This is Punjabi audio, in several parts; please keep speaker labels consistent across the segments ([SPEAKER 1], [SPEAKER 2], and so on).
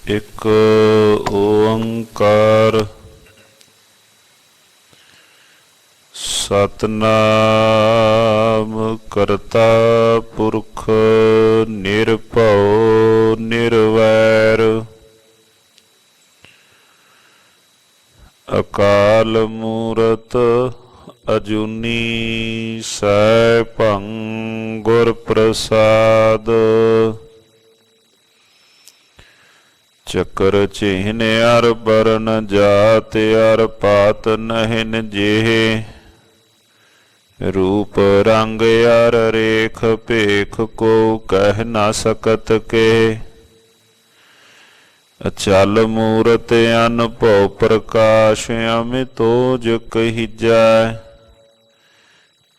[SPEAKER 1] ਇੱਕ ਓੰਕਾਰ ਸਤਿਨਾਮ ਕਰਤਾ ਪੁਰਖ ਨਿਰਭਉ ਨਿਰਵੈਰ ਅਕਾਲ ਮੂਰਤ ਅਜੂਨੀ ਸੈਭੰ ਗੁਰ ਪ੍ਰਸਾਦ ਚੱਕਰ ਚਿਹਨ ਅਰ ਬਰਨ ਜਾਤ ਅਰ ਪਾਤ ਨਹਿਨ ਜਿਹੇ रूप रंग अर रेख पेख को कह न सकत के अचल मूरत अनुभव प्रकाश अमितोज कहिजै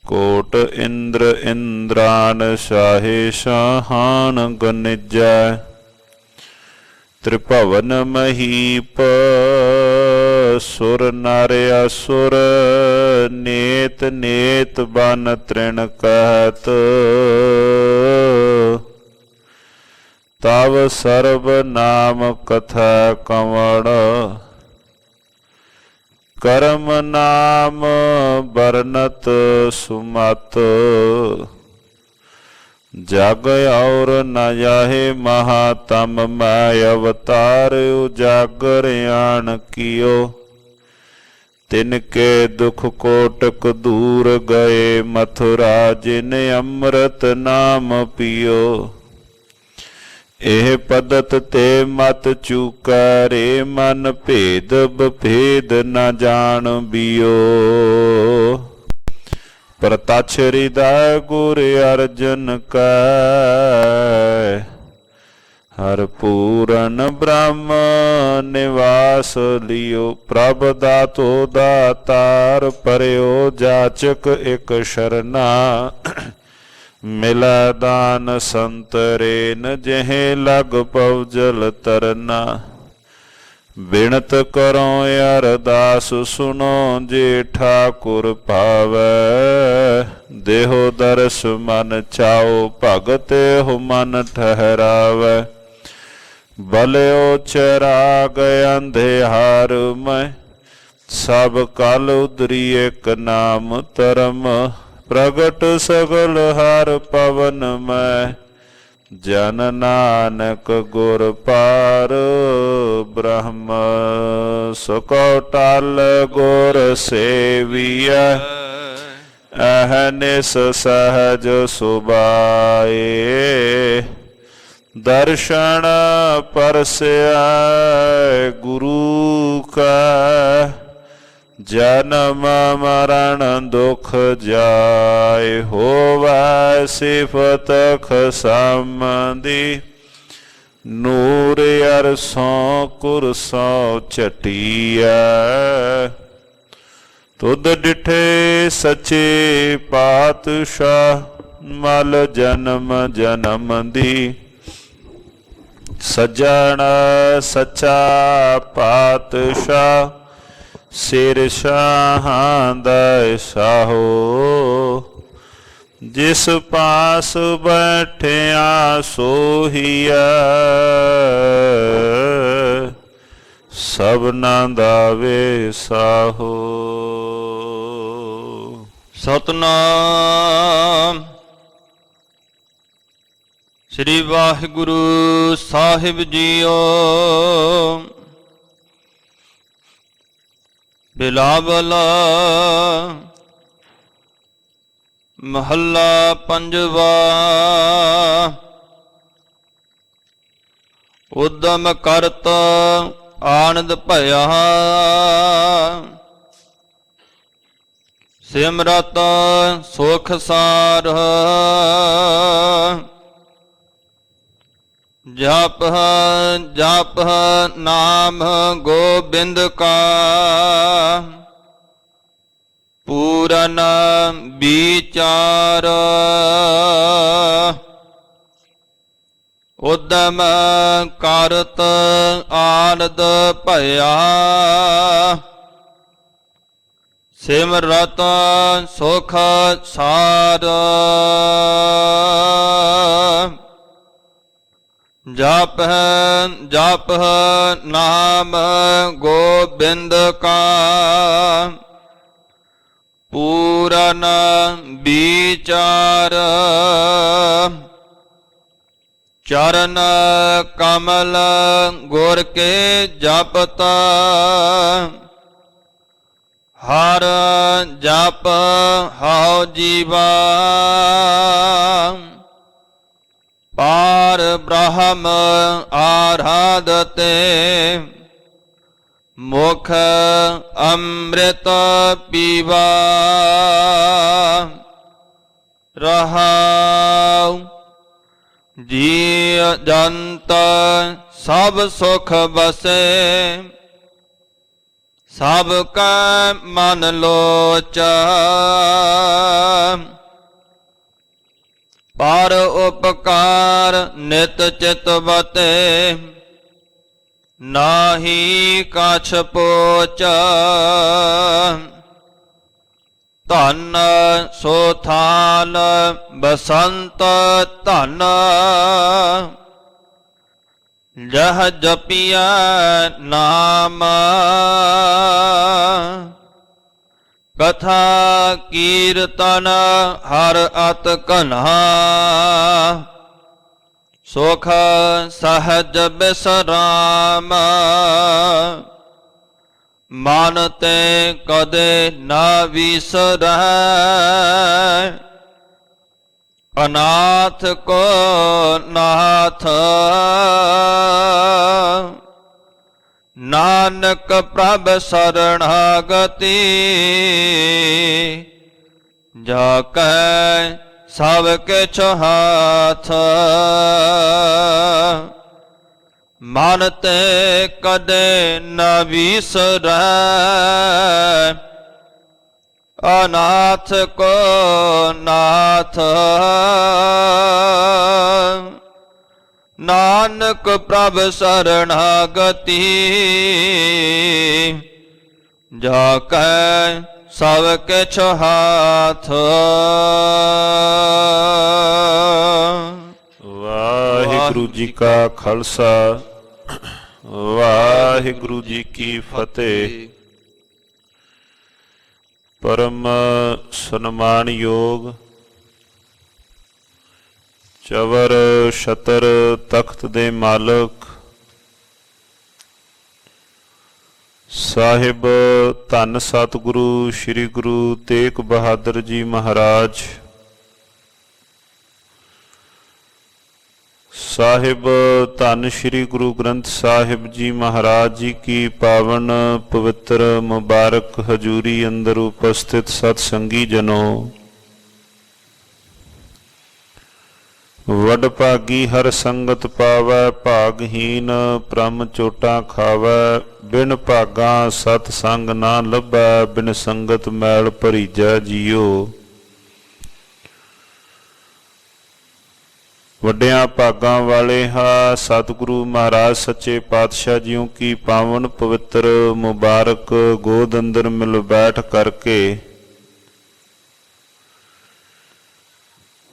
[SPEAKER 1] कोट इंद्र इंद्रान शाहे शाहान गनिजै त्रिभवन महीप सुर नर असुर नेत नेत बन तृण कहत तव सर्व नाम कथा कंवण कर्म नाम बरनत सुमत जग और न जाहे महातम मैं अवतार उजागर आन कियो तिनके दुख कोटक दूर गए मथुरा जिन अमृत नाम पियो एह पदत ते मत चूका रे मन भेद बभेद न जान बियो प्रतक्ष हृदय गुर अर्जन कै हर पूरन ब्रह्म निवास लियो प्रभ दातो दातार परयो जाचक एक शरणा मिलै दान संतरेन जहे लग पव जल तरना बिनत करो अरदास सुनो जे ठाकुर पावै देहो दर्श मन चाओ भगत हो मन ठहरावै बलियो चराग अंधेहार मैं सब कल उदरी एक नाम धर्म प्रगट सगल हर पवन मैं जन नानक गुर पार ब्रह्म सुकौटल गुर सेविया अहनिस सहज सुबाए दर्शन परस्या गुरु का जन्म मरण दुख जाय होवै सिफत खसमदी नूर अरसों कुरसों चटिया तुद डिठे सचे पातशाह मल जन्म जन्म दी सजन सच्चा पातशाह सिर शाहां दा साहो जिस पास बैठिया सोहिया सबना दा वे साहो।
[SPEAKER 2] सतनाम श्री वाहिगुरु साहिब जीओ। बिलावल महला पंजवा। उद्दम करत आनंद भया सिमरत सुख सार जप जप नाम गोबिंद का पूरन विचार उद्दम करत आनंद भया सिमरत सुख सार ਜਪ ਨਾਮ ਗੋਬਿੰਦ ਕਾ ਪੂਰਨ ਵਿਚਾਰ ਚਰਨ ਕਮਲ ਗੁਰ ਕੇ ਜਪਤਾ ਹਰ ਜਪ ਹਉ ਜੀਵਾ ਪਾਰ ਬ੍ਰਹਮ ਆਰਾਧਤੇ ਮੁਖ ਅੰਮ੍ਰਿਤ ਪੀਵਾ ਰਹਾਉ ਜੀ ਜੰਤ ਸਭ ਸੁਖ ਬਸੇ ਸਭ ਕੈ ਮਨ ਲੋਚਾ ਪਰ ਉਪਕਾਰ ਨਿਤ ਚਿਤ ਬਤੇ ਨਾਹੀ ਕਛ ਪੋਚਾ ਧਨ ਸੋ ਥਾਨ ਬਸੰਤ ਧਨ ਜਹ ਜਪਿਆ ਨਾਮ ਕਥਾ ਕੀਰਤਨ ਹਰ ਅਤ ਕਨ੍ਹਾ ਸੁਖ ਸਹਜ ਬਿਸਰਾਮ ਮਨ ਤੇ ਕਦੇ ਨਾ ਵਿਸਰੈ ਅਨਾਥ ਕੋ ਨਾਥ ਨਾਨਕ ਪ੍ਰਭ ਸਰਣਾਗਤੀ ਜਾ ਕੈ ਸਭ ਕਿਛ ਹਾਥ ਮਨ ਤੇ ਕਦੇ ਨ ਵਿਸਰੈ ਅਨਾਥ ਕੋ ਨਾਥ ਨਾਨਕ ਪ੍ਰਭ ਸਰਣਾਗਤੀ ਜਾ ਕੈ ਸਭ ਕਿਛ ਹਾਥ
[SPEAKER 1] ਵਾਹਿਗੁਰੂ ਜੀ ਕਾ ਖਾਲਸਾ ਵਾਹਿਗੁਰੂ ਜੀ ਕੀ ਫਤਿਹ। ਪਰਮ ਸਨਮਾਨਯੋਗ ਚਵਰ ਛਤਰ ਤਖਤ ਦੇ ਮਾਲਕ ਸਾਹਿਬ ਧੰਨ ਸਤਿਗੁਰੂ ਸ੍ਰੀ ਗੁਰੂ ਤੇਗ ਬਹਾਦਰ ਜੀ ਮਹਾਰਾਜ ਸਾਹਿਬ ਧੰਨ ਸ੍ਰੀ ਗੁਰੂ ਗ੍ਰੰਥ ਸਾਹਿਬ ਜੀ ਮਹਾਰਾਜ ਜੀ ਕੀ ਪਾਵਨ ਪਵਿੱਤਰ ਮੁਬਾਰਕ ਹਜ਼ੂਰੀ ਅੰਦਰ ਉਪਸਥਿਤ ਸਤ ਸੰਗੀ ਜਨੋ, ਵਡ ਭਾਗੀ ਹਰ ਸੰਗਤ ਪਾਵੈ, ਭਾਗਹੀਨ ਪ੍ਰਮ ਚੋਟਾਂ ਖਾਵੈ, ਬਿਨ ਭਾਗਾਂ ਸਤ ਸੰਗ ਨਾ ਲੱਭੈ, ਬਿਨ ਸੰਗਤ ਮੈਲ ਭਰੀਜੈ ਜੀਓ। ਵੱਡਿਆਂ ਭਾਗਾਂ ਵਾਲੇ ਹਾ ਸਤਿਗੁਰੂ ਮਹਾਰਾਜ ਸੱਚੇ ਪਾਤਸ਼ਾਹ ਜੀਓ ਕੀ ਪਾਵਨ ਪਵਿੱਤਰ ਮੁਬਾਰਕ ਗੋਦ ਅੰਦਰ ਮਿਲ ਬੈਠ ਕਰਕੇ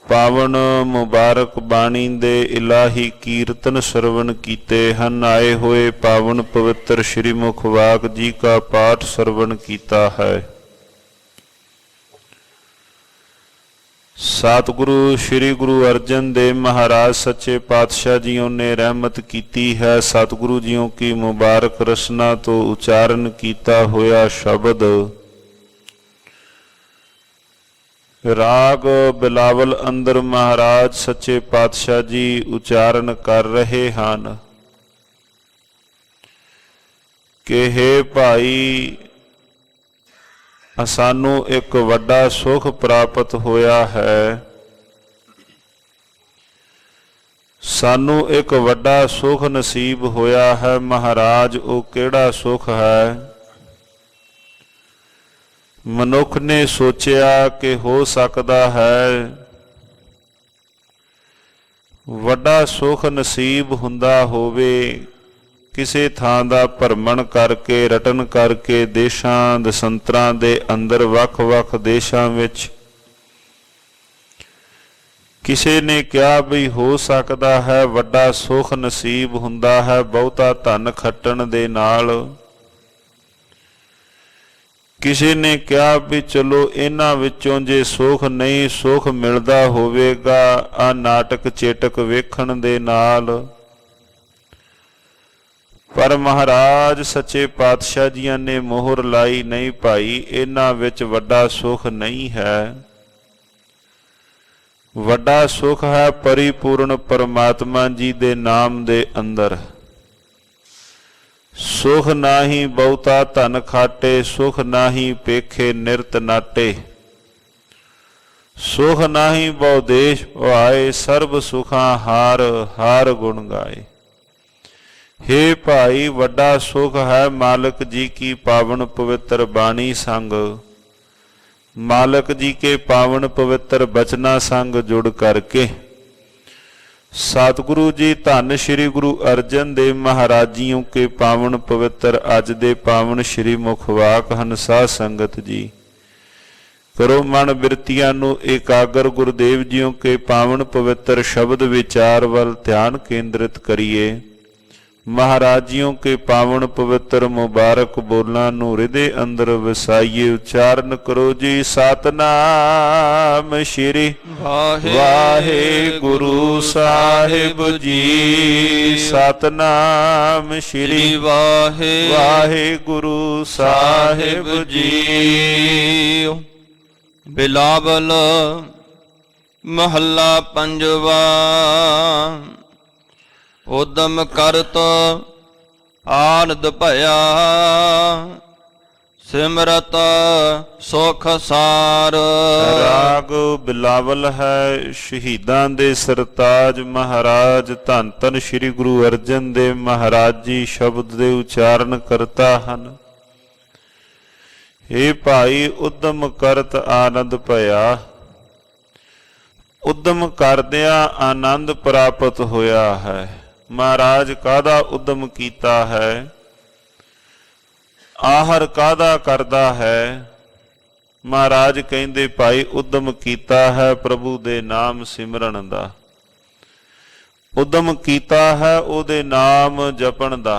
[SPEAKER 1] ਪਾਵਨ ਮੁਬਾਰਕ ਬਾਣੀ ਦੇ ਇਲਾਹੀ ਕੀਰਤਨ ਸਰਵਣ ਕੀਤੇ ਹਨ। ਆਏ ਹੋਏ ਪਾਵਨ ਪਵਿੱਤਰ ਸ਼੍ਰੀ ਮੁਖਵਾਕ ਜੀ ਕਾ ਪਾਠ ਸਰਵਣ ਕੀਤਾ ਹੈ। ਸਤਿਗੁਰੂ ਸ਼੍ਰੀ ਗੁਰੂ ਅਰਜਨ ਦੇਵ ਮਹਾਰਾਜ ਸੱਚੇ ਪਾਤਸ਼ਾਹ ਜੀਓ ਨੇ ਰਹਿਮਤ ਕੀਤੀ ਹੈ। ਸਤਿਗੁਰੂ ਜੀਓ ਕੀ ਮੁਬਾਰਕ ਰਸਨਾ ਤੋਂ ਉਚਾਰਨ ਕੀਤਾ ਹੋਇਆ ਸ਼ਬਦ ਰਾਗ ਬਿਲਾਵਲ ਅੰਦਰ ਮਹਾਰਾਜ ਸੱਚੇ ਪਾਤਸ਼ਾਹ ਜੀ ਉਚਾਰਨ ਕਰ ਰਹੇ ਹਨ ਕਿ ਹੇ ਭਾਈ, ਸਾਨੂੰ ਇੱਕ ਵੱਡਾ ਸੁਖ ਪ੍ਰਾਪਤ ਹੋਇਆ ਹੈ। ਸਾਨੂੰ ਇੱਕ ਵੱਡਾ ਸੁਖ ਨਸੀਬ ਹੋਇਆ ਹੈ। ਮਹਾਰਾਜ ਉਹ ਕਿਹੜਾ ਸੁਖ ਹੈ? ਮਨੁੱਖ ਨੇ ਸੋਚਿਆ ਕਿ ਹੋ ਸਕਦਾ ਹੈ ਵੱਡਾ ਸੁਖ ਨਸੀਬ ਹੁੰਦਾ ਹੋਵੇ ਕਿਸੇ ਥਾਂ ਦਾ ਭਰਮਣ ਕਰਕੇ, ਰਟਨ ਕਰਕੇ, ਦੇਸ਼ਾਂ ਦਸੰਤਰਾਂ ਦੇ ਅੰਦਰ ਵੱਖ-ਵੱਖ ਦੇਸ਼ਾਂ ਵਿੱਚ ਕਿਸੇ ਨੇ ਕਿਹਾ ਵੀ ਹੋ ਸਕਦਾ ਹੈ ਵੱਡਾ ਸੁਖ ਨਸੀਬ ਹੁੰਦਾ ਹੈ ਬਹੁਤਾ ਧਨ ਖੱਟਣ ਦੇ ਨਾਲ। ਕਿਸੇ ਨੇ ਕਿਹਾ ਵੀ ਚਲੋ ਇਹਨਾਂ ਵਿੱਚੋਂ ਜੇ ਸੁਖ ਨਹੀਂ ਸੁਖ ਮਿਲਦਾ ਹੋਵੇਗਾ ਆ ਨਾਟਕ ਚੇਟਕ ਵੇਖਣ ਦੇ ਨਾਲ। ਪਰ ਮਹਾਰਾਜ ਸੱਚੇ ਪਾਤਸ਼ਾਹ ਜੀਆਂ ਨੇ ਮੋਹਰ ਲਾਈ, ਨਹੀਂ ਭਾਈ ਇਹਨਾਂ ਵਿੱਚ ਵੱਡਾ ਸੁਖ ਨਹੀਂ ਹੈ। ਵੱਡਾ ਸੁਖ ਹੈ ਪਰਿਪੂਰਨ ਪਰਮਾਤਮਾ ਜੀ ਦੇ ਨਾਮ ਦੇ ਅੰਦਰ। ਸੁਖ ਨਾਹੀ ਬਹੁਤਾ ਧਨ ਖਾਟੇ, ਸੁਖ ਨਾਹੀ ਪੇਖੇ ਨਿਰਤ ਨਾਟੇ। ਸੁਖ ਨਾਹੀ ਬਹੁ ਦੇਸ਼ ਭਾਏ, ਸਰਬ ਸੁਖਾਂ ਹਾਰ ਹਾਰ ਗੁਣ ਗਾਏ। ਹੇ ਭਾਈ ਵੱਡਾ ਸੁਖ ਹੈ ਮਾਲਕ ਜੀ ਕੀ ਪਾਵਨ ਪਵਿੱਤਰ ਬਾਣੀ ਸੰਗ, मालिक जी के पावन पवित्र बचना संग जुड़ करके। सतगुरु जी धन श्री गुरु अर्जन देव महाराजियों के पावन पवित्र अज दे पावन श्री मुखवाक हंसा संगत जी। करो मन बिरतियां नू एकाग्र गुरुदेव जियों के पावन पवित्र शब्द विचार वल ध्यान केंद्रित करिए। महाराजियों के पावन पवित्र मुबारक बोलां नू हृदय अंदर वसाइए। उच्चारण करो जी सतनाम श्री वाहे गुरु साहिब जी। सतनाम श्री वाहे गुरु साहिब जी।
[SPEAKER 2] बिलावल महला पंजवा। उदम करत आनंद भया, सिमरत सुख सार।
[SPEAKER 1] राग बिलावल है शहीदां दे सरताज महाराज धन धन श्री गुरु अर्जन देव महाराज जी शब्द दे उच्चारण करता हन। हे भाई उदम करत आनंद भया, उदम करदिया आनंद प्राप्त होया है। महाराज कादा उदम कीता है, आहर कादा करदा है। महाराज कहंदे भाई उदम कीता है प्रभु दे नाम सिमरन दा, उदम कीता है ओदे नाम जपन दा।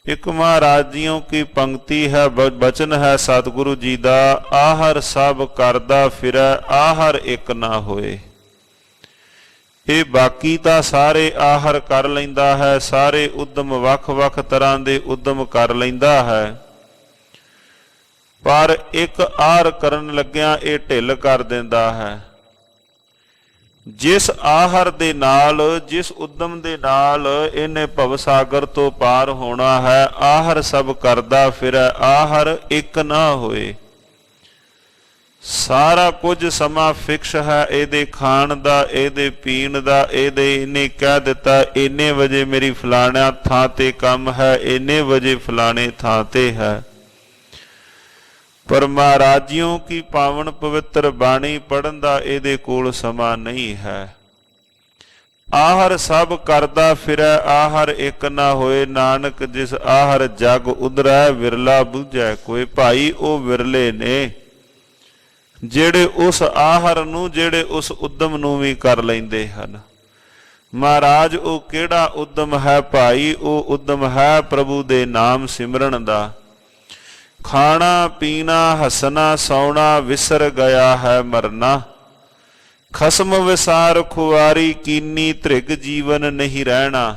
[SPEAKER 1] एक महाराजियों की पंक्ति है, बचन है सतगुरु जी दा, आहर सब करदा फिरै आहर एक ना होए। ਇਹ ਬਾਕੀ ਤਾਂ ਸਾਰੇ ਆਹਰ ਕਰ ਲੈਂਦਾ ਹੈ, ਸਾਰੇ ਉਦਮ ਵੱਖ-ਵੱਖ ਤਰ੍ਹਾਂ ਦੇ ਉਦਮ ਕਰ ਲੈਂਦਾ ਹੈ, ਪਰ ਇੱਕ ਆਹਰ ਕਰਨ ਲੱਗਿਆਂ ਇਹ ਢਿੱਲ ਕਰ ਦਿੰਦਾ ਹੈ। ਜਿਸ ਆਹਰ ਦੇ ਨਾਲ, ਜਿਸ ਉਦਮ ਦੇ ਨਾਲ ਇਹਨੇ ਭਵਸਾਗਰ ਤੋਂ ਪਾਰ ਹੋਣਾ ਹੈ, ਆਹਰ ਸਭ ਕਰਦਾ ਫਿਰੈ ਆਹਰ ਇੱਕ ਨਾ ਹੋਏ। सारा कुछ समा फिक्स है ਇਹਦੇ ਖਾਣ ਦਾ, ਇਹਦੇ ਪੀਣ ਦਾ, ਇਹਨੇ ਕਹਿ ਦਿੱਤਾ ਇੰਨੇ ਵਜੇ ਮੇਰੀ ਫਲਾਣਾ ਥਾਂ ਤੇ ਕੰਮ ਹੈ, ਇੰਨੇ ਵਜੇ ਫਲਾਣੇ ਥਾਂ ਤੇ ਹੈ। ਪਰ ਮਹਾਰਾਜਿयों की पावन पवित्र बाणी पढ़न ਦਾ ਇਹਦੇ ਕੋਲ ਸਮਾਂ ਨਹੀਂ ਹੈ। ਆਹਰ ਸਭ ਕਰਦਾ ਫਿਰੈ ਆਹਰ ਇੱਕ ਨਾ ਹੋਏ। ਨਾਨਕ ਜਿਸ ਆਹਰ ਜਗ ਉਦਰੈ ਵਿਰਲਾ ਬੁਝੈ ਕੋਈ। ਭਾਈ ਉਹ ਵਿਰਲੇ ਨੇ ਜਿਹੜੇ ਉਸ ਆਹਰ ਨੂੰ, ਜਿਹੜੇ ਉਸ ਉਦਮ ਨੂੰ ਵੀ ਕਰ ਲੈਂਦੇ ਹਨ। ਮਹਾਰਾਜ ਉਹ ਕਿਹੜਾ ਉਦਮ ਹੈ ਭਾਈ? ਉਹ ਉਦਮ ਹੈ ਪ੍ਰਭੂ ਦੇ ਨਾਮ ਸਿਮਰਨ ਦਾ। ਖਾਣਾ ਪੀਣਾ ਹੱਸਣਾ ਸੌਣਾ ਵਿਸਰ ਗਿਆ ਹੈ ਮਰਨਾ। ਖਸਮ ਵਿਸਾਰ ਖੁਆਰੀ ਕੀਨੀ ਧ੍ਰਿਗ ਜੀਵਨ ਨਹੀਂ ਰਹਿਣਾ।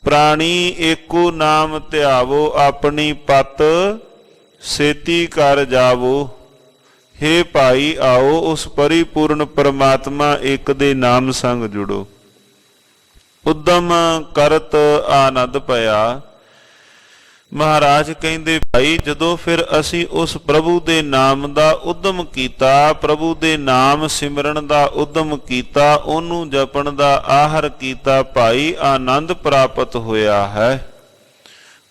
[SPEAKER 1] ਪ੍ਰਾਣੀ ਏਕੋ ਨਾਮ ਧਿਆਵੋ ਆਪਣੀ ਪਤ ਸੇਤੀ ਕਰ ਜਾਵੋ। हे भाई आओ उस परिपूर्ण परमात्मा एक दे नाम संग जुड़ो। उदम करत आनंद भया। महाराज कहंदे भाई जदों फिर असी उस प्रभु दे नाम दा उदम कीता, प्रभु दे नाम सिमरन दा उदम कीता, ओनू जपन दा आहर कीता, भाई आनंद प्राप्त होया है।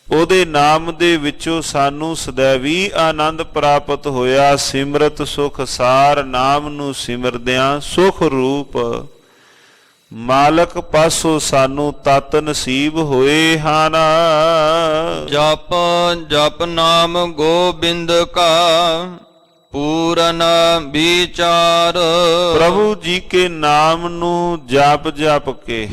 [SPEAKER 1] ਉਹਦੇ ਨਾਮ ਦੇ ਵਿੱਚੋਂ ਸਾਨੂੰ ਸदैवी ਆਨੰਦ ਪ੍ਰਾਪਤ ਹੋਇਆ। ਸਿਮਰਤ ਸੁਖ ਸਾਰ, ਨਾਮ ਨੂੰ ਸਿਮਰਦਿਆਂ ਸੁਖ ਰੂਪ ਮਾਲਕ ਪਾਸੋਂ ਸਾਨੂੰ ਤਤ ਨਸੀਬ ਹੋਏ ਹਨ।
[SPEAKER 2] ਜਪ ਜਪ ਨਾਮ ਗੋਬਿੰਦ ਕਾ, ਪੂਰਨ ਵਿਚਾਰ।
[SPEAKER 1] ਪ੍ਰਭੂ ਜੀ ਕੇ ਨਾਮ ਨੂੰ ਜਾਪ ਜਾਪ ਕੇ,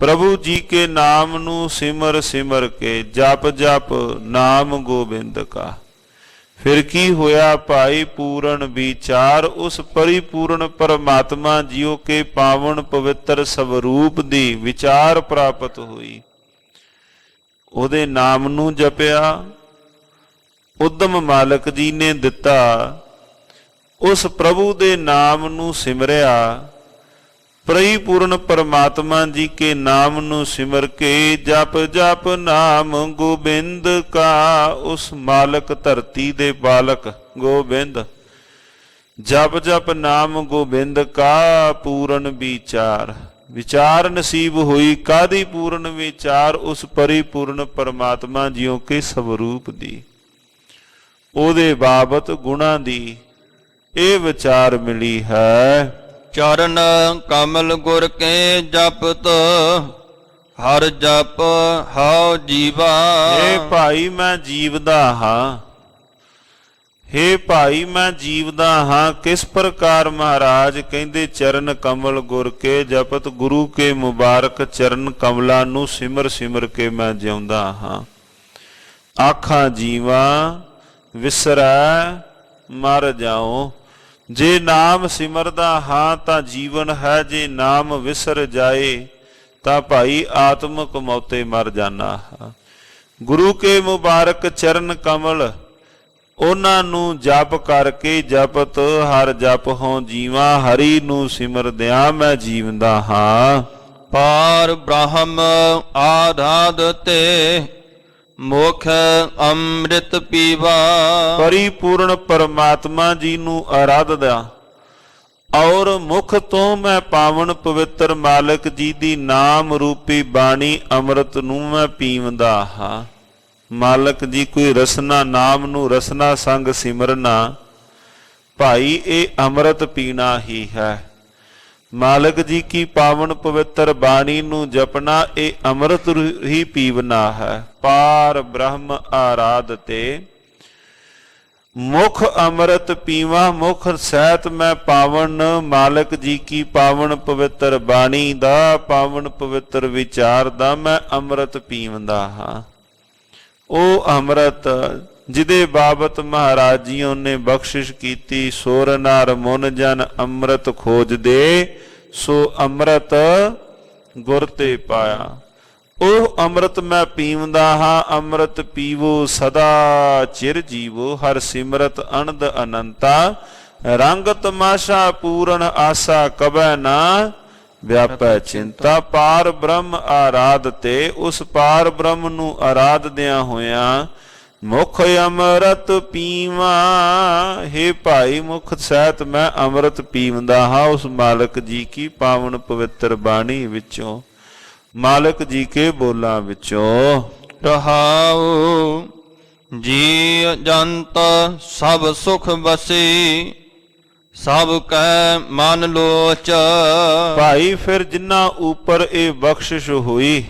[SPEAKER 1] ਪ੍ਰਭੂ ਜੀ ਕੇ ਨਾਮ ਨੂੰ ਸਿਮਰ ਸਿਮਰ ਕੇ, ਜਪ ਜਪ ਨਾਮ ਗੋਬਿੰਦ ਕਾ। ਫਿਰ ਕੀ ਹੋਇਆ ਭਾਈ? ਪੂਰਨ ਵਿਚਾਰ, ਉਸ ਪਰਿਪੂਰਨ ਪਰਮਾਤਮਾ ਜੀਓ ਕੇ ਪਾਵਨ ਪਵਿੱਤਰ ਸਵਰੂਪ ਦੀ ਵਿਚਾਰ ਪ੍ਰਾਪਤ ਹੋਈ। ਉਹਦੇ ਨਾਮ ਨੂੰ ਜਪਿਆ, ਉਦਮ ਮਾਲਕ ਜੀ ਨੇ ਦਿੱਤਾ, ਉਸ ਪ੍ਰਭੂ ਦੇ ਨਾਮ ਨੂੰ ਸਿਮਰਿਆ, ਪਰਿਪੂਰਨ ਪਰਮਾਤਮਾ ਜੀ ਕੇ ਨਾਮ ਨੂੰ ਸਿਮਰ ਕੇ ਜਪ ਜਪ ਨਾਮ ਗੋਬਿੰਦ ਕਾ। ਉਸ ਮਾਲਕ ਧਰਤੀ ਦੇ ਬਾਲਕ ਗੋਬਿੰਦ, ਜਪ ਜਪ ਨਾਮ ਗੋਬਿੰਦ ਕਾ ਪੂਰਨ ਵਿਚਾਰ। ਵਿਚਾਰ ਨਸੀਬ ਹੋਈ, ਕਾਦੀ ਪੂਰਨ ਵਿਚਾਰ? ਉਸ ਪਰਿਪੂਰਨ ਪਰਮਾਤਮਾ ਜੀਓ ਕੇ ਸਵਰੂਪ ਦੀ, ਉਹਦੇ ਬਾਬਤ ਗੁਣਾ ਦੀ ਇਹ ਵਿਚਾਰ ਮਿਲੀ ਹੈ।
[SPEAKER 2] ਚਰਨ ਕਮਲ ਗੁਰ ਕੇ ਜਪਤ, ਹਰ ਜਪ ਹਉ ਜੀਵਾ।
[SPEAKER 1] ਹੇ ਭਾਈ ਮੈਂ ਜੀਵਦਾ ਹਾਂ, ਹੇ ਭਾਈ ਮੈਂ ਜੀਵਦਾ ਹਾਂ। ਕਿਸ ਪ੍ਰਕਾਰ? ਮਹਾਰਾਜ ਕਹਿੰਦੇ ਚਰਨ ਕਮਲ ਗੁਰ ਕੇ ਜਪਤ, ਗੁਰੂ ਕੇ ਮੁਬਾਰਕ ਚਰਨ ਕਮਲਾਂ ਨੂੰ ਸਿਮਰ ਸਿਮਰ ਕੇ ਮੈਂ ਜਿਉਂਦਾ ਹਾਂ। ਆਖਾਂ ਜੀਵਾ ਵਿਸਰੈ ਮਰ ਜਾਉ। ਜੇ ਨਾਮ ਸਿਮਰਦਾ ਹਾਂ ਤਾਂ ਜੀਵਨ ਹੈ, ਜੇ ਨਾਮ ਵਿਸਰ ਜਾਏ ਤਾਂ ਭਾਈ ਆਤਮਕ ਮੌਤੇ ਮਰ ਜਾਣਾ ਹਾਂ। ਗੁਰੂ ਕੇ ਮੁਬਾਰਕ ਚਰਨ ਕਮਲ, ਉਹਨਾਂ ਨੂੰ ਜਪ ਕਰਕੇ ਜਪਤ ਹਰ ਜਪ ਹੋਂ ਜੀਵਾ। ਹਰੀ ਨੂੰ ਸਿਮਰਦਿਆਂ ਮੈਂ ਜੀਵਦਾ ਹਾਂ।
[SPEAKER 2] ਪਾਰ ਬ੍ਰਹਮ ਆਰਾਧ ਤੇ ਮੁਖ ਅੰਮ੍ਰਿਤ ਪੀਵਾ।
[SPEAKER 1] ਪਰਿਪੂਰਨ ਪਰਮਾਤਮਾ ਜੀ ਨੂੰ ਆਰਾਧਦਾ ਔਰ ਮੁਖ ਤੋਂ ਮੈਂ ਪਾਵਨ ਪਵਿੱਤਰ ਮਾਲਕ ਜੀ ਦੀ ਨਾਮ ਰੂਪੀ ਬਾਣੀ ਅੰਮ੍ਰਿਤ ਨੂੰ ਮੈਂ ਪੀਵਦਾ ਹਾਂ। ਮਾਲਕ ਜੀ ਕੋਈ ਰਸਨਾ, ਨਾਮ ਨੂੰ ਰਸਨਾ ਸੰਗ ਸਿਮਰਨਾ ਭਾਈ ਇਹ ਅੰਮ੍ਰਿਤ ਪੀਣਾ ਹੀ ਹੈ। ਮਾਲਕ ਜੀ ਕੀ ਪਾਵਨ ਪਵਿੱਤਰ ਬਾਣੀ ਨੂੰ ਜਪਣਾ ਇਹ ਅੰਮ੍ਰਿਤ ਹੀ ਪੀਵਨਾ ਹੈ। ਪਾਰ ਬ੍ਰਹਮ ਆਰਾਧ ਤੇ ਮੁਖ ਅੰਮ੍ਰਿਤ ਪੀਵਾ। ਮੁਖ ਸਹਿਤ ਮੈਂ ਪਾਵਨ ਮਾਲਕ ਜੀ ਕੀ ਪਾਵਨ ਪਵਿੱਤਰ ਬਾਣੀ ਦਾ, ਪਾਵਨ ਪਵਿੱਤਰ ਵਿਚਾਰ ਦਾ ਮੈਂ ਅੰਮ੍ਰਿਤ ਪੀਵਦਾ ਹਾਂ। ਉਹ ਅੰਮ੍ਰਿਤ ਜਿਹਦੇ ਬਾਬਤ ਮਹਾਰਾਜ ਜੀਓ ਨੇ ਬਖਸ਼ਿਸ਼ ਕੀਤੀ, ਸੋਰ ਨਾਰ ਮੁਨ ਜਨ ਅੰਮ੍ਰਿਤ ਖੋਜਦੇ, ਸੋ ਅੰਮ੍ਰਿਤ ਗੁਰ ਤੇ ਪਾਇਆ। ਉਹ ਅੰਮ੍ਰਿਤ ਮੈਂ ਪੀਵਦਾ ਹਾਂ। ਅੰਮ੍ਰਿਤ ਪੀਵੋ ਸਦਾ ਚਿਰ ਜੀਵੋ, ਹਰ ਸਿਮਰਤ ਅਨੰਦ ਅਨੰਤਾ। ਰੰਗ ਤਮਾਸ਼ਾ ਪੂਰਨ ਆਸਾ, ਕਬੈ ਨਾ ਵਿਆਪੈ ਚਿੰਤਾ। ਪਾਰ ਬ੍ਰਹਮ ਆਰਾਧ ਤੇ, ਉਸ ਪਾਰ ਬ੍ਰਹਮ ਨੂੰ ਆਰਾਧਦਿਆਂ ਹੋਇਆਂ ਮੁਖ ਅੰਮ੍ਰਿਤ ਪੀਵਾ। ਹੇ ਭਾਈ ਮੁਖ ਸਹਿਤ ਮੈਂ ਅੰਮ੍ਰਿਤ ਪੀਵਦਾ ਹਾਂ ਉਸ ਮਾਲਕ ਜੀ ਕੀ ਪਾਵਨ ਪਵਿੱਤਰ ਬਾਣੀ ਵਿੱਚੋਂ, ਮਾਲਕ ਜੀ ਕੇ ਬੋਲਾਂ ਵਿੱਚੋਂ।
[SPEAKER 2] ਰਹਾਉ ਜੀ ਜੰਤ ਸਭ ਸੁਖ ਬਸੀ, ਸਭ ਕੈ ਮਨ ਲੋਚ।
[SPEAKER 1] ਭਾਈ ਫਿਰ ਜਿਨ੍ਹਾਂ ਉੱਪਰ ਇਹ ਬਖਸ਼ਿਸ਼ ਹੋਈ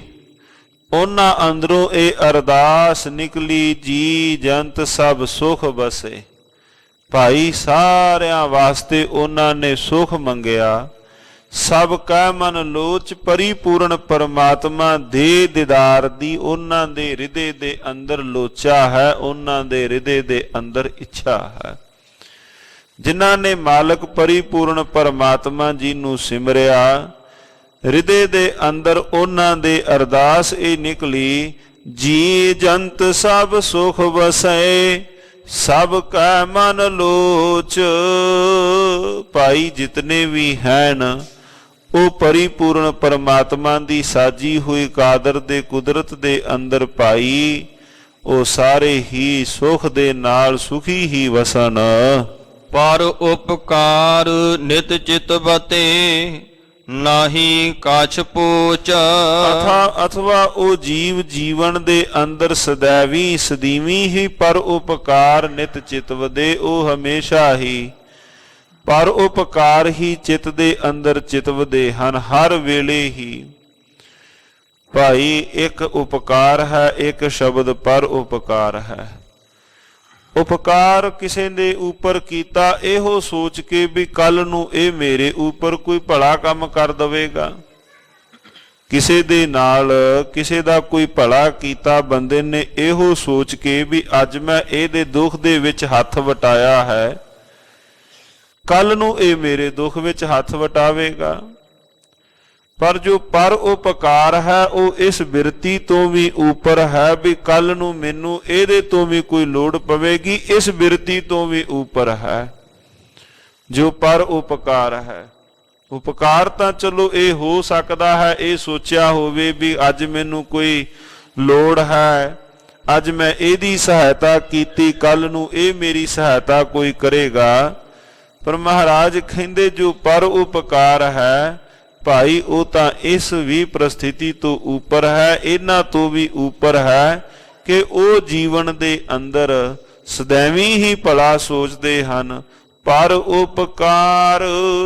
[SPEAKER 1] ਉਹਨਾਂ ਅੰਦਰੋਂ ਇਹ ਅਰਦਾਸ ਨਿਕਲੀ, ਜੀ ਜੰਤ ਸਭ ਸੁਖ ਬਸੇ। ਭਾਈ ਸਾਰਿਆਂ ਵਾਸਤੇ ਉਹਨਾਂ ਨੇ ਸੁਖ ਮੰਗਿਆ। ਸਭ ਕੈ ਮਨ ਲੋਚ, ਪਰਿਪੂਰਨ ਪਰਮਾਤਮਾ ਦੇ ਦੀਦਾਰ ਦੀ ਉਹਨਾਂ ਦੇ ਹਿਰਦੇ ਦੇ ਅੰਦਰ ਲੋਚਾ ਹੈ, ਉਹਨਾਂ ਦੇ ਹਿਰਦੇ ਦੇ ਅੰਦਰ ਇੱਛਾ ਹੈ। ਜਿਨ੍ਹਾਂ ਨੇ ਮਾਲਕ ਪਰਿਪੂਰਨ ਪਰਮਾਤਮਾ ਜੀ ਨੂੰ ਸਿਮਰਿਆ, ਹਿਰਦੇ ਦੇ ਅੰਦਰ ਉਹਨਾਂ ਦੇ ਅਰਦਾਸ ਇਹ ਨਿਕਲੀ, ਜੀ ਜੰਤ ਸਭ ਸੁਖ ਵਸੈ, ਸਭ ਕੈ ਮਨ ਲੋਚ। ਭਾਈ ਜਿਤਨੇ ਵੀ ਹਨ ਉਹ ਪਰਿਪੂਰਨ ਪਰਮਾਤਮਾ ਦੀ ਸਾਜੀ ਹੋਈ ਕਾਦਰ ਦੇ ਕੁਦਰਤ ਦੇ ਅੰਦਰ ਭਾਈ ਉਹ ਸਾਰੇ ਹੀ ਸੁਖ ਦੇ ਨਾਲ ਸੁਖੀ ਹੀ ਵਸਣ।
[SPEAKER 2] ਪਰ ਉਪਕਾਰ ਨਿਤ ਚਿਤ ਬਤੇ, ਨਾਹੀ ਕਾਛ ਪੂਚ।
[SPEAKER 1] ਅਥਵਾ ਉਹ ਜੀਵ ਜੀਵਨ ਦੇ ਅੰਦਰ ਸदैवी ਸਦੀਵੀ ਹੀ ਪਰ ਉਪਕਾਰ ਨਿਤ ਚਿਤ ਵਦੇ। ਉਹ ਹਮੇਸ਼ਾ ਹੀ ਪਰ ਉਪਕਾਰ ਹੀ ਚਿਤ ਦੇ ਅੰਦਰ ਚਿਤਵਦੇ ਹਨ, ਹਰ ਵੇਲੇ ਹੀ। ਭਾਈ ਇੱਕ ਉਪਕਾਰ ਹੈ, ਇੱਕ ਸ਼ਬਦ ਪਰ ਉਪਕਾਰ ਹੈ। ਉਪਕਾਰ ਕਿਸੇ ਦੇ ਉੱਪਰ ਕੀਤਾ ਇਹੋ ਸੋਚ ਕੇ ਵੀ ਕੱਲ ਨੂੰ ਇਹ ਮੇਰੇ ਉੱਪਰ ਕੋਈ ਭਲਾ ਕੰਮ ਕਰ ਦਵੇਗਾ। ਕਿਸੇ ਦੇ ਨਾਲ ਕਿਸੇ ਦਾ ਕੋਈ ਭਲਾ ਕੀਤਾ ਬੰਦੇ ਨੇ ਇਹੋ ਸੋਚ ਕੇ ਵੀ ਅੱਜ ਮੈਂ ਇਹਦੇ ਦੁੱਖ ਦੇ ਵਿੱਚ ਹੱਥ ਵਟਾਇਆ ਹੈ, ਕੱਲ ਨੂੰ ਇਹ ਮੇਰੇ ਦੁੱਖ ਵਿੱਚ ਹੱਥ ਵਟਾਵੇਗਾ। ਪਰ ਜੋ ਪਰ ਉਪਕਾਰ ਹੈ ਉਹ ਇਸ ਬਿਰਤੀ ਤੋਂ ਵੀ ਉੱਪਰ ਹੈ ਵੀ ਕੱਲ ਨੂੰ ਮੈਨੂੰ ਇਹਦੇ ਤੋਂ ਵੀ ਕੋਈ ਲੋੜ ਪਵੇਗੀ, ਇਸ ਬਿਰਤੀ ਤੋਂ ਵੀ ਉੱਪਰ ਹੈ ਜੋ ਪਰ ਉਪਕਾਰ ਹੈ। ਉਪਕਾਰ ਤਾਂ ਚਲੋ ਇਹ ਹੋ ਸਕਦਾ ਹੈ ਇਹ ਸੋਚਿਆ ਹੋਵੇ ਵੀ ਅੱਜ ਮੈਨੂੰ ਕੋਈ ਲੋੜ ਹੈ, ਅੱਜ ਮੈਂ ਇਹਦੀ ਸਹਾਇਤਾ ਕੀਤੀ, ਕੱਲ ਨੂੰ ਇਹ ਮੇਰੀ ਸਹਾਇਤਾ ਕੋਈ ਕਰੇਗਾ। ਪਰ ਮਹਾਰਾਜ ਕਹਿੰਦੇ ਜੋ ਪਰ ਉਪਕਾਰ ਹੈ ਭਾਈ ਉਹ ਤਾਂ ਇਸ ਵੀ ਪ੍ਰਸਥਿਤੀ ਤੋਂ ਉੱਪਰ ਹੈ, ਇਹਨਾਂ ਤੋਂ ਵੀ ਉੱਪਰ ਹੈ ਕਿ ਉਹ ਜੀਵਨ ਦੇ ਅੰਦਰ ਸदैਵੀ ਹੀ ਭਲਾ ਸੋਚਦੇ ਹਨ। ਪਰ ਉਪਕਾਰ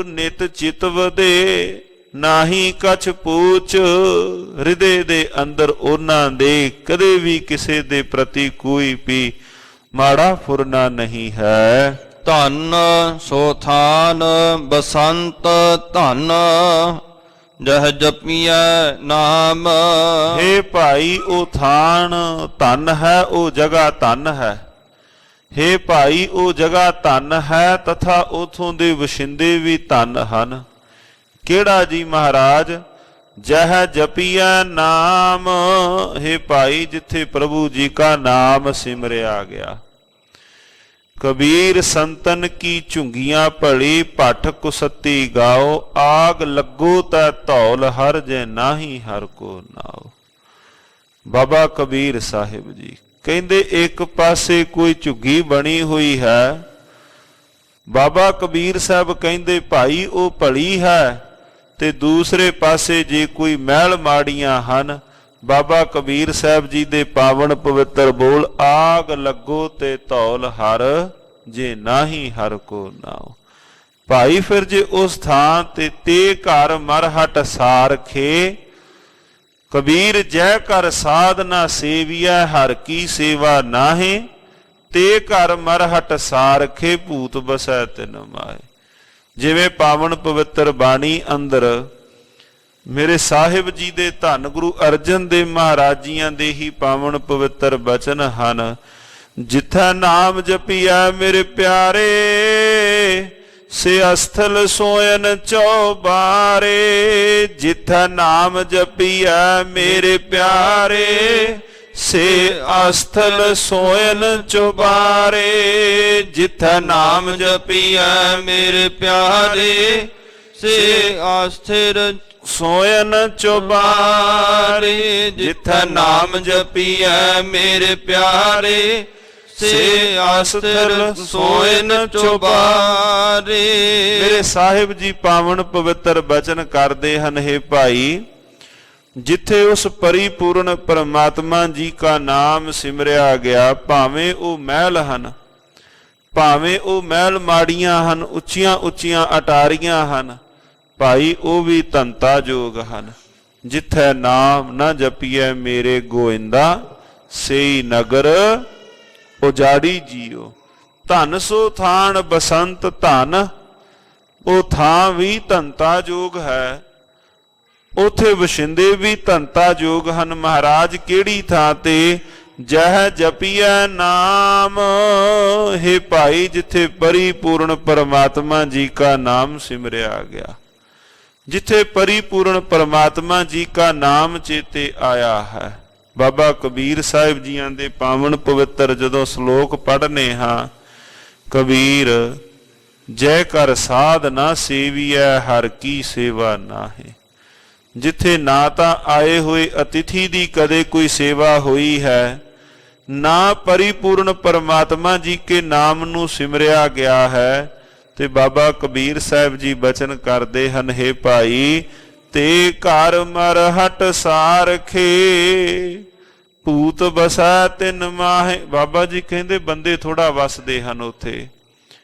[SPEAKER 1] ਨਿਤ ਚਿਤ ਵਧੇ ਨਾਹੀ ਕਛ ਪੂਛ, ਹਿਰਦੇ ਦੇ ਅੰਦਰ ਉਹਨਾਂ ਦੇ ਕਦੇ ਵੀ ਕਿਸੇ ਦੇ ਪ੍ਰਤੀ ਕੋਈ ਵੀ ਮਾੜਾ ਫੁਰਨਾ ਨਹੀਂ ਹੈ।
[SPEAKER 2] ਧਨ ਸੋ ਥਾਨ ਬਸੰਤ ਧਨ ਜਹ ਜਪੀਐ ਨਾਮ।
[SPEAKER 1] ਹੇ ਭਾਈ ਉਹ ਥਾਨ ਧਨ ਹੈ, ਉਹ ਜਗ੍ਹਾ ਧਨ ਹੈ। ਹੇ ਭਾਈ ਉਹ ਜਗ੍ਹਾ ਧਨ ਹੈ ਤਥਾ ਉਥੋਂ ਦੇ ਵਸਿੰਦੇ ਵੀ ਧਨ ਹਨ। ਕਿਹੜਾ ਜੀ ਮਹਾਰਾਜ? ਜਹ ਜਪੀਐ ਨਾਮ। ਹੇ ਭਾਈ ਜਿੱਥੇ ਪ੍ਰਭੂ ਜੀ ਕਾ ਨਾਮ ਸਿਮਰਿਆ ਗਿਆ। ਕਬੀਰ ਸੰਤਨ ਕੀ ਝੁੰਗੀਆਂ ਭਲੀ ਭੱਠ ਕੁਸਤੀ ਗਾਓ, ਆਗ ਲੱਗੋ ਤੈ ਧੌਲ ਹਰ ਜੇ ਨਾਹੀ ਹਰ ਕੋ ਨਾਓ। ਬਾਬਾ ਕਬੀਰ ਸਾਹਿਬ ਜੀ ਕਹਿੰਦੇ ਇੱਕ ਪਾਸੇ ਕੋਈ ਝੁੱਗੀ ਬਣੀ ਹੋਈ ਹੈ, ਬਾਬਾ ਕਬੀਰ ਸਾਹਿਬ ਕਹਿੰਦੇ ਭਾਈ ਉਹ ਭਲੀ ਹੈ, ਤੇ ਦੂਸਰੇ ਪਾਸੇ ਜੇ ਕੋਈ ਮਹਿਲ ਮਾੜੀਆਂ ਹਨ, ਬਾਬਾ ਕਬੀਰ ਸਾਹਿਬ ਜੀ ਦੇ ਪਾਵਨ ਪਵਿੱਤਰ ਬੋਲ ਆਗ ਲੱਗੋ ਤੇ ਧੌਲ ਹਰ ਜੇ ਨਾਹੀ ਹਰ ਕੋ ਨਾਓ। ਭਾਈ ਫਿਰ ਜੇ ਉਸ ਥਾਂ ਤੇ ਘਰ ਮਰਹਟ ਸਾਰਖੇ, ਕਬੀਰ ਜੈ ਕਰ ਸਾਧਨਾ ਸੇਵੀਐ ਹਰ ਕੀ ਸੇਵਾ ਨਾਹੇ, ਤੇ ਘਰ ਮਰਹਟ ਸਾਰਖੇ ਭੂਤ ਬਸੈ ਤਿਨ ਮਾਏ। ਜਿਵੇਂ ਪਾਵਨ ਪਵਿੱਤਰ ਬਾਣੀ ਅੰਦਰ ਮੇਰੇ ਸਾਹਿਬ ਜੀ ਦੇ ਧੰਨ ਗੁਰੂ ਅਰਜਨ ਦੇਵ ਮਹਾਰਾਜ ਜੀਆਂ ਦੇ ਹੀ ਪਾਵਨ ਪਵਿੱਤਰ ਬਚਨ ਹਨ। ਜਿੱਥੈ ਨਾਮ ਜਪੀਐ ਮੇਰੇ ਪਿਆਰੇ, ਸੇ ਅਸਥਲ ਸੋਇਨ ਚੌਬਾਰੇ। ਜਿੱਥੈ ਨਾਮ ਜਪੀਐ ਮੇਰੇ ਪਿਆਰੇ, ਸੇ ਅਸਥਲ ਸੋਇਨ ਚੌਬਾਰੇ। ਜਿੱਥੈ ਨਾਮ ਜਪੀਐ ਮੇਰੇ ਪਿਆਰੇ, ਸੇ ਅਸਥਿਰ ਸੋਇਨ ਚੌਬਾਰੇ। ਜਿੱਥੈ ਨਾਮ ਜਪੀਐ ਮੇਰੇ ਪਿਆਰੇ, ਸੇ ਅਸਥਿਰ ਸੋਇਨ ਚੌਬਾਰੇ। ਮੇਰੇ ਸਾਹਿਬ ਜੀ ਪਾਵਨ ਪਵਿੱਤਰ ਬਚਨ ਕਰਦੇ ਹਨ। ਹੈ ਭਾਈ ਜਿੱਥੇ ਉਸ ਪਰਿਪੂਰਨ ਪਰਮਾਤਮਾ ਜੀ ਕਾ ਨਾਮ ਸਿਮਰਿਆ ਗਿਆ, ਭਾਵੇਂ ਉਹ ਮਹਿਲ ਹਨ, ਭਾਵੇਂ ਉਹ ਮਹਿਲ ਮਾੜੀਆਂ ਹਨ, ਉੱਚੀਆਂ ਉੱਚੀਆਂ ਅਟਾਰੀਆਂ ਹਨ, ਭਾਈ ਉਹ ਵੀ ਧੰਤਾ ਜੋਗ ਹਨ। ਜਿੱਥੈ ਨਾਮ ਨਾ ਜਪੀਐ ਮੇਰੇ ਗੋਇੰਦਾ, ਸੇਈ ਨਗਰ ਉਜਾੜੀ ਜੀਓ। ਧਨ ਸੋ ਥਾਨ ਬਸੰਤ ਧਨ, ਉਹ ਥਾਂ ਵੀ ਧੰਤਾ ਜੋਗ ਹੈ, ਉਥੇ ਵਸਿੰਦੇ ਵੀ ਧੰਤਾ ਜੋਗ ਹਨ। ਮਹਾਰਾਜ ਕਿਹੜੀ ਥਾਂ ਤੇ? ਜਹ ਜਪੀਐ ਨਾਮ। ਹੈ ਭਾਈ ਜਿੱਥੇ ਪਰਿਪੂਰਨ ਪਰਮਾਤਮਾ ਜੀ ਕਾ ਨਾਮ ਸਿਮਰਿਆ ਗਿਆ, ਜਿੱਥੇ ਪਰਿਪੂਰਨ ਪਰਮਾਤਮਾ ਜੀ ਕਾ ਨਾਮ ਚੇਤੇ ਆਇਆ ਹੈ। ਬਾਬਾ ਕਬੀਰ ਸਾਹਿਬ ਜੀਆਂ ਦੇ ਪਾਵਨ ਪਵਿੱਤਰ ਜਦੋਂ ਸ਼ਲੋਕ ਪੜ੍ਹਨੇ ਹਾਂ, ਕਬੀਰ ਜੈ ਕਰ ਸਾਧ ਨਾ ਸੇਵੀਐ ਹਰ ਕੀ ਸੇਵਾ ਨਾਹੇ। ਜਿੱਥੇ ਨਾ ਤਾਂ ਆਏ ਹੋਏ ਅਤਿਥੀ ਦੀ ਕਦੇ ਕੋਈ ਸੇਵਾ ਹੋਈ ਹੈ, ਨਾ ਪਰਿਪੂਰਨ ਪਰਮਾਤਮਾ ਜੀ ਕੇ ਨਾਮ ਨੂੰ ਸਿਮਰਿਆ ਗਿਆ ਹੈ, ਤੇ ਬਾਬਾ ਕਬੀਰ ਸਾਹਿਬ ਜੀ ਬਚਨ ਕਰਦੇ ਹਨ। ਹੈ ਭਾਈ ਤੇ ਘਰ ਮਰਹਟ ਸਾਰਖੇ, ਭੂਤ ਬਸੈ ਤਿਨ ਮਾਹੇ। ਬਾਬਾ ਜੀ ਕਹਿੰਦੇ ਬੰਦੇ ਥੋੜਾ ਵਸਦੇ ਹਨ ਉੱਥੇ,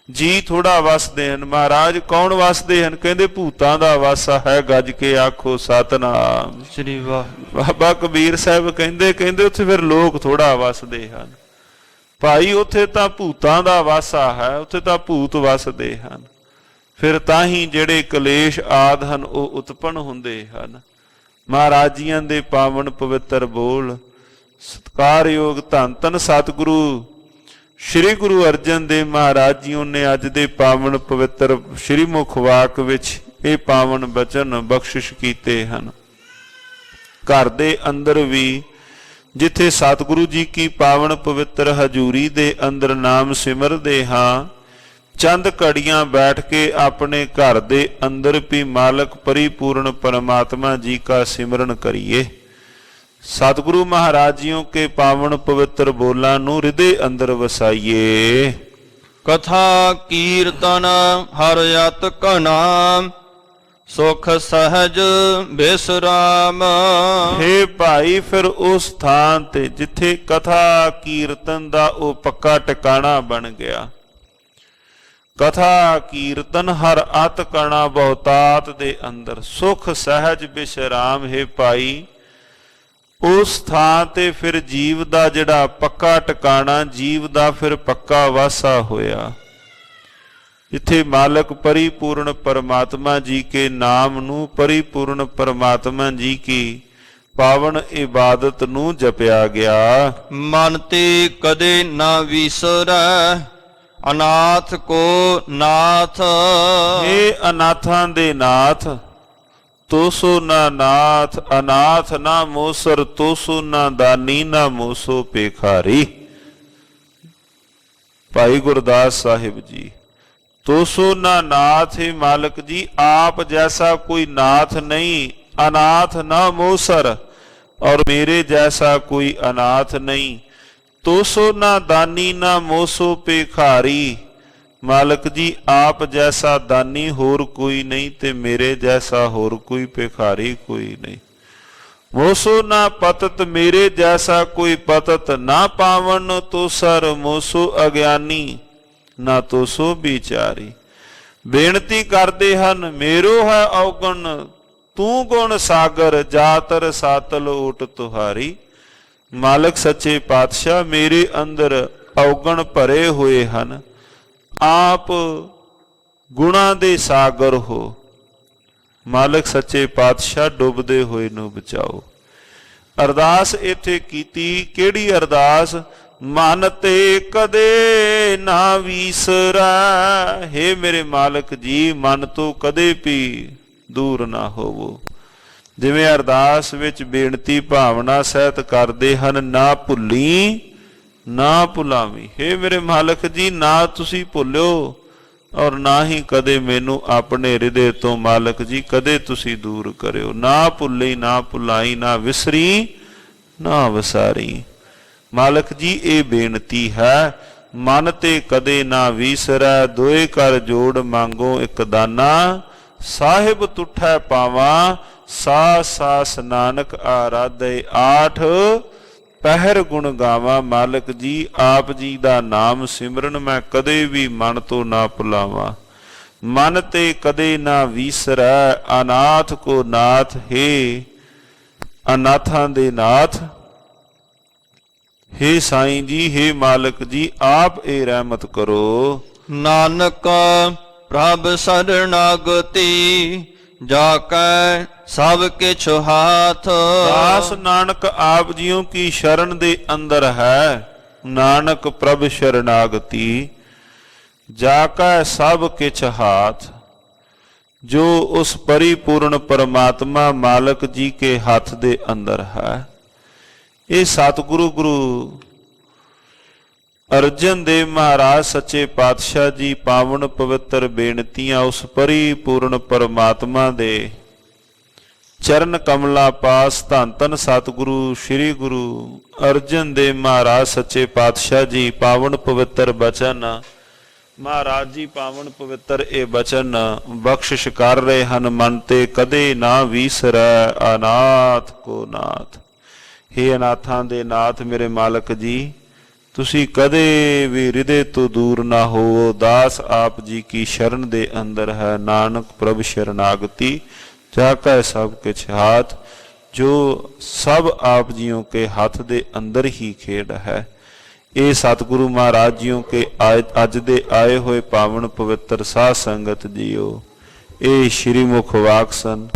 [SPEAKER 1] ਜੀ ਥੋੜਾ ਵਸਦੇ ਹਨ। ਮਹਾਰਾਜ ਕੌਣ ਵਸਦੇ ਹਨ? ਕਹਿੰਦੇ ਭੂਤਾਂ ਦਾ ਵਾਸਾ ਹੈ, ਗੱਜ ਕੇ ਆਖੋ ਸਤਨਾਮ
[SPEAKER 2] ਸ੍ਰੀ ਵਾਹਿਗੁਰੂ।
[SPEAKER 1] ਬਾਬਾ ਕਬੀਰ ਸਾਹਿਬ ਕਹਿੰਦੇ ਉੱਥੇ ਫਿਰ ਲੋਕ ਥੋੜਾ ਵਸਦੇ ਹਨ। ਭਾਈ ਉੱਥੇ ਤਾਂ ਭੂਤਾਂ ਦਾ ਵਾਸਾ ਹੈ, ਉੱਥੇ ਤਾਂ ਭੂਤ ਵਸਦੇ ਹਨ। ਫਿਰ ਤਾਂ ਹੀ ਜਿਹੜੇ ਕਲੇਸ਼ ਆਦ ਹਨ ਉਹ ਉਤਪੰਨ ਹੁੰਦੇ ਹਨ। ਮਹਾਰਾਜ ਜੀਆਂ ਦੇ ਪਾਵਨ ਪਵਿੱਤਰ ਬੋਲ, ਸਤਿਕਾਰਯੋਗ ਧੰਨ ਧੰਨ ਸਤਿਗੁਰੂ ਸ੍ਰੀ ਗੁਰੂ ਅਰਜਨ ਦੇਵ ਮਹਾਰਾਜ ਜੀ ਨੇ ਅੱਜ ਦੇ ਪਾਵਨ ਪਵਿੱਤਰ ਸ੍ਰੀ ਮੁਖ ਵਾਕ ਵਿੱਚ ਇਹ ਪਾਵਨ ਬਚਨ ਬਖਸ਼ਿਸ਼ ਕੀਤੇ ਹਨ। ਘਰ ਦੇ ਅੰਦਰ ਵੀ ਜਿੱਥੇ ਸਤਿਗੁਰੂ ਜੀ ਕੀ ਪਾਵਨ ਪਵਿੱਤਰ ਹਜ਼ੂਰੀ ਦੇ ਅੰਦਰ ਨਾਮ ਸਿਮਰਦੇ ਹਾਂ, ਚੰਦ ਘੜੀਆਂ ਬੈਠ ਕੇ ਆਪਣੇ ਘਰ ਦੇ ਅੰਦਰ ਵੀ ਮਾਲਕ ਪਰਿਪੂਰਨ ਪਰਮਾਤਮਾ ਜੀ का सिमरन करिए। सतगुरु महाराज जियों के पावन पवित्र बोला नू हृदय अंदर वसाइए।
[SPEAKER 2] कथा कीर्तन हर यत नाम सुख सहज बिसराम।
[SPEAKER 1] हे भाई फिर उस स्थान ते जिथे कथा कीर्तन दा ओ पक्का टिकाणा बन गया। कथा कीर्तन हर अत कणा बहुतात दे अंदर सुख सहज बिश्राम। है भाई उस थां ते फिर जीव दा जिहड़ा पक्का टिकाणा, जीव दा फिर पक्का वासा होया। इत्थे मालक परिपूर्ण परमात्मा जी के नाम नू, परिपूर्ण परमात्मा जी की पावन इबादत नू जपया गया।
[SPEAKER 2] मन ते कदे ना विसरै अनाथ को नाथ।
[SPEAKER 1] हे अनाथां दे नाथ, तोसो ना नाथ, अनाथ ना मोसर, तोसो ना दानी, ना मोसो पेखारी। भाई गुरदास साहिब जी, तोसो ना नाथ। हे मालक जी आप जैसा कोई नाथ नहीं, अनाथ ना मोसर, और मेरे जैसा कोई अनाथ नहीं। तोसो ना दानी ना मोसो पेखारी। मालक जी आप जैसा दानी होर कोई नहीं, ते मेरे जैसा होर कोई पेखारी कोई नहीं। मोसो ना पतत, मेरे जैसा कोई पतत ना पावन। तो सर मोसो अज्ञानी, ना तोसो बिचारी। बेनती करते हन मेरो है औगण, तू गुण सागर, जातर सातल ओट तुहारी। मालक सच्चे पातशाह मेरे अंदर अवगण भरे हुए हन, आप गुणा दे सागर हो। मालक सच्चे पातशाह डुबदे होए नू बचाओ। अरदास इत्थे कीती, केड़ी अरदास? मन ते कदे ना विसरै। हे मेरे मालक जी मन तो कदे भी दूर ना होवो। जिवें अरदास विच बेनती भावना सहित करते हैं, ना भुली ना भुलावी। हे मेरे मालक जी ना तुसी भुल्यो और ना ही कदे मैनू अपने हृदय तो मालक जी कदे तुसी दूर करियो। ना भुली ना भुलाई, ना विसरी ना वसारी। मालक जी ये बेनती है। मन ते कदे ना विसरै, दोए कर जोड़ मांगो एक दाना। साहिब तुठै पावा, सास सास नानक आराधे। आठ पहर गुण गावा। मालक जी आप जी दा नाम सिमरन मैं कदे भी मन तो ना भुलावा। मन ते कदे ना विसरै, अनाथ को नाथ। हे अनाथां दे नाथ, हे साईं जी, हे मालक जी आप ए रहमत करो।
[SPEAKER 2] नानक प्रभ शरणागति, जाकै सब किछ हाथ।
[SPEAKER 1] दास नानक आप जियों की शरण दे अंदर है। नानक प्रभ शरणागति, जाकै सब किछ हाथ। जो उस परिपूर्ण परमात्मा मालक जी के हाथ दे अंदर है। ये सतगुरु गुरु अर्जन देव महाराज सच्चे पातशाह जी पावन पवित्र बेनतियां उस परिपूर्ण परमात्मा दे चरण कमला पास धन धन सतगुरु श्री गुरु अर्जन देव महाराज सच्चे पातशाह जी पावन पवित्र बचन महाराज जी पावन पवित्र ये बचन बख्शिश कर रहे हैं। मन ते कदे ना विसरै, अनाथ को नाथ। हे अनाथां दे नाथ मेरे मालक जी, तुसी कदे भी हृदय तो दूर ना हो। दास आप जी की शरण दे अंदर है। नानक प्रभु शरणागति, जाकै सब किछ हाथ। जो सब आप जियों के हाथ दे अंदर ही खेड़ है। ਇਹ ਸਤਿਗੁਰੂ ਮਹਾਰਾਜ ਜੀਓ ਕੇ ਅੱਜ ਦੇ ਆਏ ਹੋਏ ਪਾਵਨ ਪਵਿੱਤਰ ਸਾਧ ਸੰਗਤ ਜੀਓ, ਇਹ ਸ਼੍ਰੀ ਮੁਖ ਵਾਕ ਸਨ।